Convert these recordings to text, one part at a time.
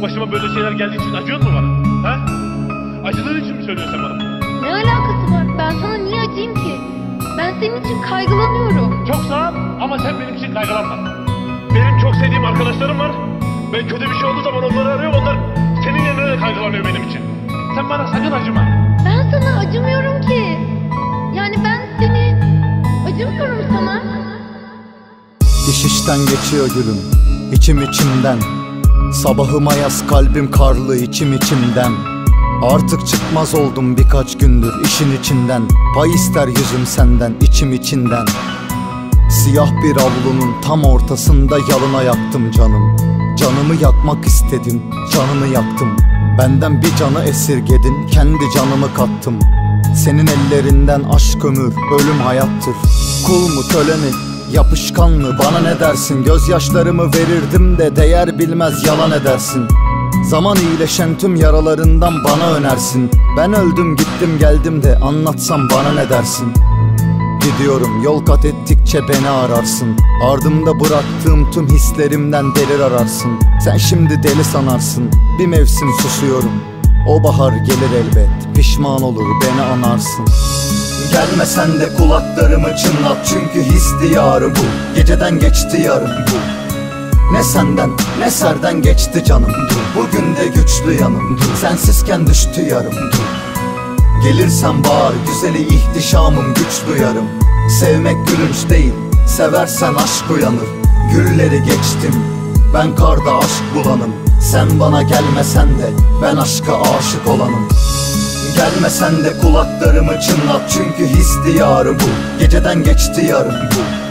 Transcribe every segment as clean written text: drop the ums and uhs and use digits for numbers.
başıma böyle şeyler geldiği için acıyor mu bana? Ha? Acıdığın için mi söylüyorsun sen bana? Ne alakası var? Ben sana niye acıyım ki? Ben senin için kaygılanıyorum. Çok sağ ol ama sen benim için kaygılanma. Benim çok sevdiğim arkadaşlarım var. Ben kötü bir şey olduğu zaman onları arıyorum. Onlar senin yerine de kaygılanıyor benim için. Sen bana sakın acıma. Ben sana acımıyorum ki. Yani ben seni acımıyorum sana. İş işten geçiyor gülüm, içim içimden. Sabahıma yaz, kalbim karlı, içim içimden. Artık çıkmaz oldum birkaç gündür işin içinden. Pay ister yüzüm senden, içim içinden. Siyah bir avlunun tam ortasında yalına yaktım canım. Canımı yakmak istedim, canını yaktım. Benden bir canı esirgedin, kendi canımı kattım. Senin ellerinden aşk ömür, ölüm hayattır. Kul mu köle mi, yapışkan mı, bana ne dersin? Gözyaşlarımı verirdim de değer bilmez yalan edersin. Zaman iyileşen tüm yaralarından bana önersin. Ben öldüm gittim geldim de anlatsam bana ne dersin? Gidiyorum yol kat ettikçe beni ararsın. Ardımda bıraktığım tüm hislerimden delil ararsın. Sen şimdi deli sanarsın, bir mevsim susuyorum. O bahar gelir elbet, pişman olur beni anarsın. Gelmesen de kulaklarımı çınlat, çünkü his diyarı bu. Geceden geçti yarım bu. Ne senden ne serden geçti canım. Bugün de güçlü yanım. Sensizken düştü yarım. Gelirsen bağır güzeli ihtişamım, güç duyarım. Sevmek gülünç değil, seversen aşk uyanır. Gülleri geçtim, ben karda aşk bulanım. Sen bana gelmesen de ben aşka aşık olanım. Gelmesen de kulaklarımı çınlat, çünkü his diyarı bu. Geceden geçti yarım bu.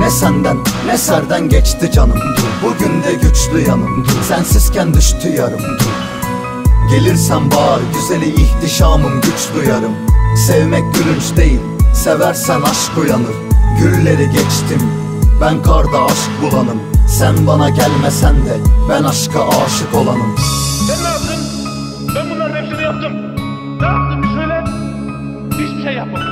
Ne senden ne serden geçti canım. Bugün de güçlü yanım. Sensizken düştü yarım. Gelirsen bağır güzeli ihtişamım, güç duyarım. Sevmek gülünç değil, seversen aşk uyanır. Gülleri geçtim, ben karda aşk bulanım. Sen bana gelmesen de ben aşka aşık olanım. Sen ne yaptın? Ben bunların hepsini yaptım. Ne yaptın bir söyle. Hiçbir şey yapmadım.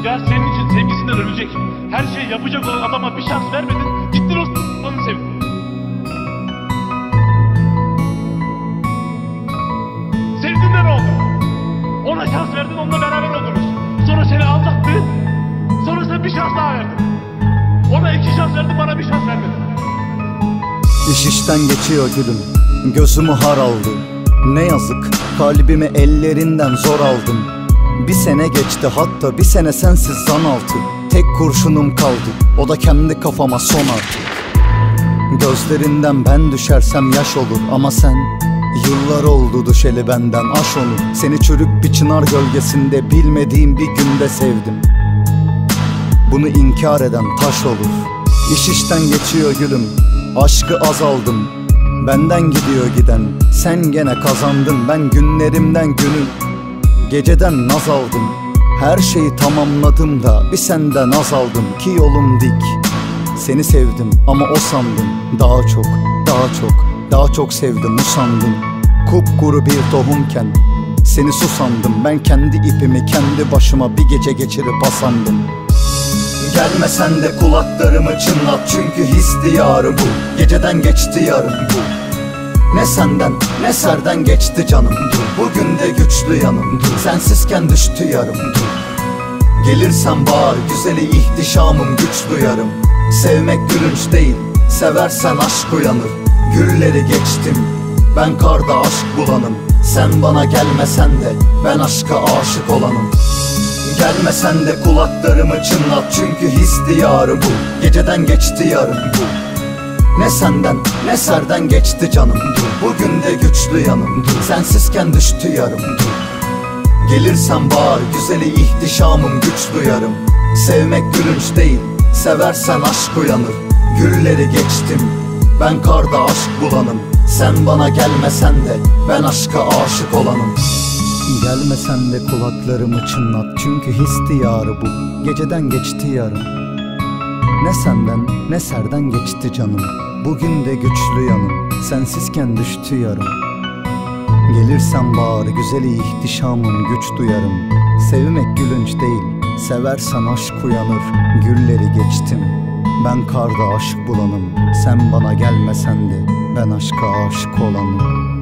Ya senin için sevgisinden ölecek, her şeyi yapacak olan adama bir şans vermedin. Gittin onu sevdin. Sevdin de ne oldu? Ona şans verdin, onunla beraber oldunuz. Sonra seni aldattı. Sonra sen bir şans daha verdin. Ona 2 şans verdin, bana bir şans vermedin. İş işten geçiyor gülüm, gözümü har aldı. Ne yazık, kalbimi ellerinden zor aldım. Bir sene geçti, hatta bir sene sensiz zan altı. Tek kurşunum kaldı, o da kendi kafama son artık. Gözlerinden ben düşersem yaş olur, ama sen yıllar oldu düşeli benden, aş onu. Seni çürük bir çınar gölgesinde bilmediğim bir günde sevdim. Bunu inkar eden taş olur. İş işten geçiyor gülüm, aşkı azaldım. Benden gidiyor giden, sen gene kazandın. Ben günlerimden günü, geceden naz aldım. Her şeyi tamamladım da bir senden azaldım. Ki yolum dik, seni sevdim ama o sandım. Daha çok, daha çok, daha çok sevdim usandım. Kupkuru bir tohumken seni su sandım. Ben kendi ipimi kendi başıma bir gece geçirip asandım. Gelmesen de kulaklarımı çınlat, çünkü his diyarı bu. Geceden geçti yarım bu. Ne senden ne serden geçti canım. Bugün de güçlü yanım. Sensizken düştü yarım. Gelirsen bağır güzeli ihtişamım, güç duyarım. Sevmek gülünç değil, seversen aşk uyanır. Gülleri geçtim, ben karda aşk bulanım. Sen bana gelmesen de ben aşka aşık olanım. Gelmesen de kulaklarımı çınlat, çünkü his diyarı bu. Geceden geçti yarım bu. Ne senden ne serden geçti canım. Bugün de güçlü yanım. Sensizken düştü yarım. Gelirsen bağır güzeli ihtişamım, güç duyarım. Sevmek gülünç değil, seversen aşk uyanır. Gülleri geçtim, ben karda aşk bulanım. Sen bana gelmesen de ben aşka aşık olanım. Gelmesen de kulaklarımı çınlat, çünkü his diyarı bu. Geceden geçti yarım. Ne senden ne serden geçti canım. Bugün de güçlü yanım. Sensizken düştü yarım. Gelirsen bağır güzeli ihtişamım, güç duyarım. Sevmek gülünç değil, seversen aşk uyanır. Gülleri geçtim, ben karda aşk bulanım. Sen bana gelmesen de Ben aşka aşık olanım.